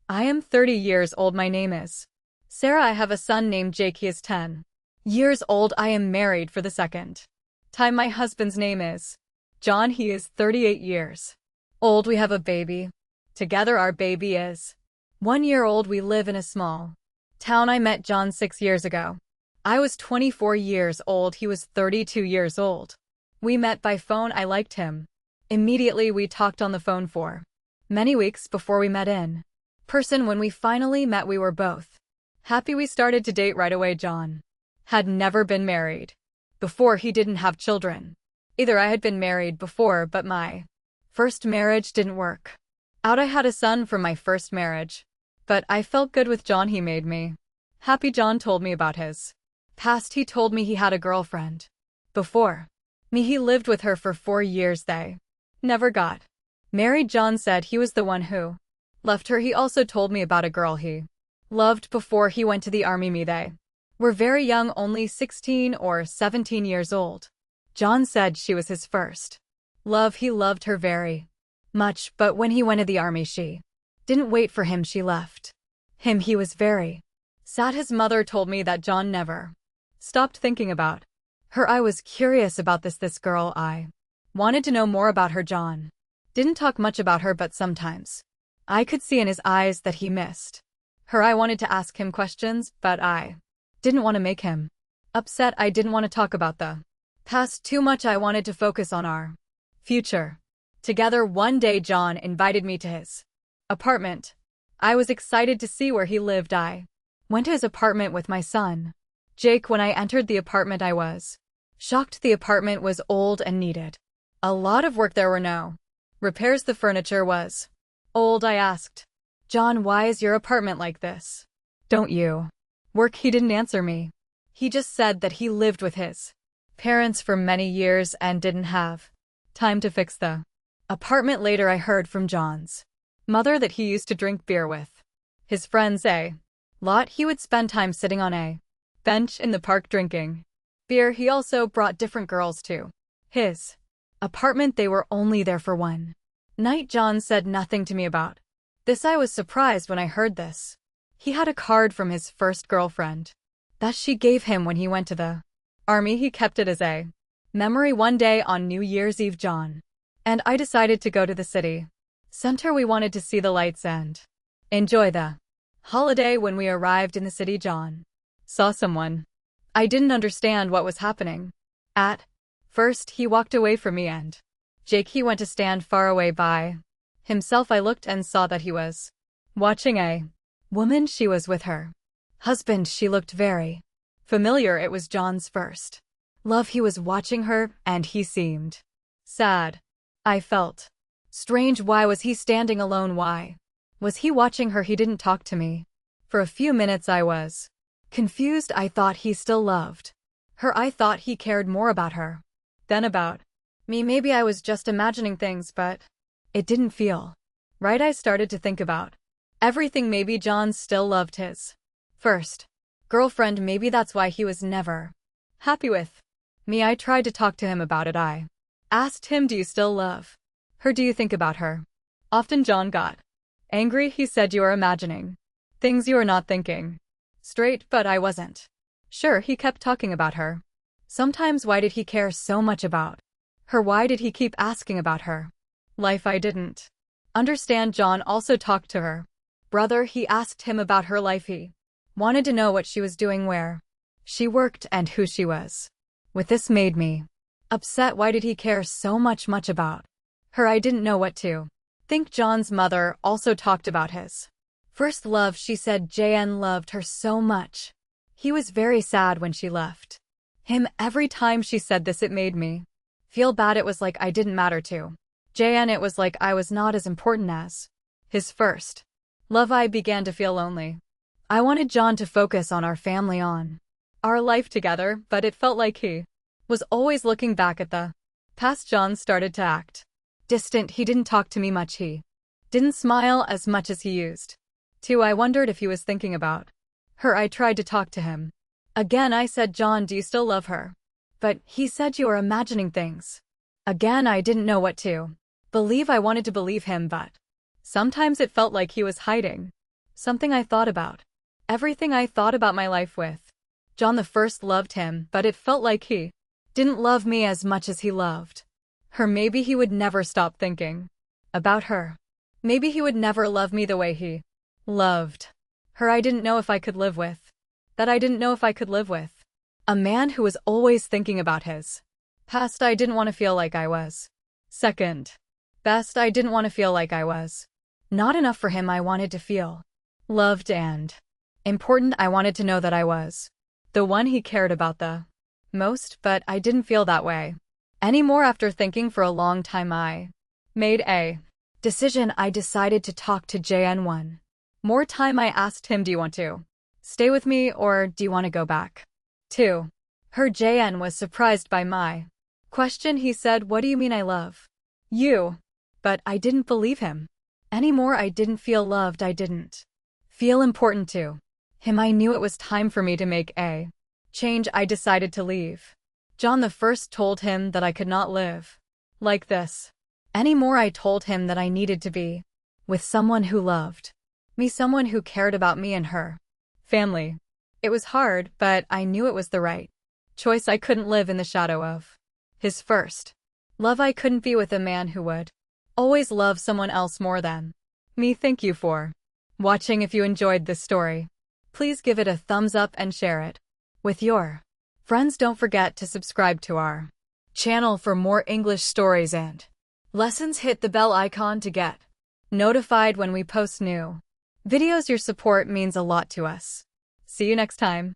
I am 30 years old. My name is Sarah. I have a son named Jake. He is 10 years old. I am married for the second time. My husband's name is John. He is 38 years old. We have a baby together. Our baby is 1 year old. We live in a small town. I met John 6 years ago. I was 24 years old. He was 32 years old. We met by phone. I liked him immediately. We talked on the phone for many weeks before we met in person. When we finally met, we were both happy. We started to date right away. John had never been married before. He didn't have children either. I had been married before, but my first marriage didn't work out. I had a son from my first marriage, but I felt good with John. He made me happy. John told me about his past. He told me he had a girlfriend before me. He lived with her for 4 years. They never got married. John said he was the one who left her. He also told me about a girl he loved before he went to the army. They were very young, only 16 or 17 years old. John said she was his first love. He loved her very much, but when he went to the army, she didn't wait for him. She left him. He was very sad. His mother told me that John never stopped thinking about her. I was curious about this girl. I wanted to know more about her. John didn't talk much about her, but sometimes I could see in his eyes that he missed her. I wanted to ask him questions, but I didn't want to make him upset. I didn't want to talk about the past too much. I wanted to focus on our future together. One day, John invited me to his apartment. I was excited to see where he lived. I went to his apartment with my son, Jake. When I entered the apartment, I was shocked. The apartment was old and needed a lot of work. There were no repairs. The furniture was old. I asked John, why is your apartment like this? Don't you work? He didn't answer me. He just said that he lived with his parents for many years and didn't have time to fix the apartment. Later, I heard from John's mother that he used to drink beer with his friends a lot. He would spend time sitting on a bench in the park drinking beer. He also brought different girls to his apartment. They were only there for one night. John said nothing to me about this. I was surprised when I heard this. He had a card from his first girlfriend that she gave him when he went to the army. He kept it as a memory. One day on New Year's Eve, John and I decided to go to the city center. We wanted to see the lights and enjoy the holiday. When we arrived in the city, John saw someone. I didn't understand what was happening. At first, he walked away from me and Jake. He went to stand far away by himself. I looked and saw that he was watching a woman. She was with her husband. She looked very familiar. It was John's first love. He was watching her, and he seemed sad. I felt strange. Why was he standing alone? Why was he watching her? He didn't talk to me. For a few minutes, I was confused. I thought he still loved her. I thought he cared more about her than about me. Maybe I was just imagining things, but it didn't feel right. I started to think about everything. Maybe John still loved his first girlfriend. Maybe that's why he was never happy with me. I tried to talk to him about it. I asked him, do you still love her? Do you think about her often? John got angry. He said, you are imagining things. You are not thinking straight. But I wasn't sure. He kept talking about her. Sometimes. Why did he care so much about her? Why did he keep asking about her life? I didn't understand. John also talked to her brother. He asked him about her life. He wanted to know what she was doing, where she worked, and who she was with. This made me upset. Why did he care so much about her? I didn't know what to think. John's mother also talked about his first love. She said JN loved her so much. He was very sad when she left him. Every time she said this, it made me feel bad. It was like I didn't matter to JN. It was like I was not as important as his first love. I began to feel lonely. I wanted John to focus on our family, on our life together, but it felt like he was always looking back at the past. John started to act distant. He didn't talk to me much. He didn't smile as much as he used to. I wondered if he was thinking about her. I tried to talk to him again. I said, John, do you still love her? But he said, you are imagining things. Again, I didn't know what to believe. I wanted to believe him, but sometimes it felt like he was hiding Something I thought about. Everything I thought about my life with. John the First loved him, but it felt like he didn't love me as much as he loved her. Maybe he would never stop thinking about her. Maybe he would never love me the way he loved her. I didn't know if I could live with that. I didn't know if I could live with a man who was always thinking about his past. I didn't want to feel like I was second best. I didn't want to feel like I was not enough for him. I wanted to feel loved and important. I wanted to know that I was the one he cared about the most, but I didn't feel that way anymore. After thinking for a long time, I made a decision. I decided to talk to JN one more time. I asked him, do you want to stay with me or do you want to go back to her? JN was surprised by my question. He said, what do you mean? I love you. But I didn't believe him anymore. I didn't feel loved. I didn't feel important to him. I knew it was time for me to make a change. I decided to leave. John the First told him that I could not live like this anymore. I told him that I needed to be with someone who loved me, someone who cared about me and her family. It was hard, but I knew it was the right choice. I couldn't live in the shadow of his first love. I couldn't be with a man who would always love someone else more than me. Thank you for watching. If you enjoyed this story, please give it a thumbs up and share it with your friends. Don't forget to subscribe to our channel for more English stories and lessons. Hit the bell icon to get notified when we post new videos. Your support means a lot to us. See you next time.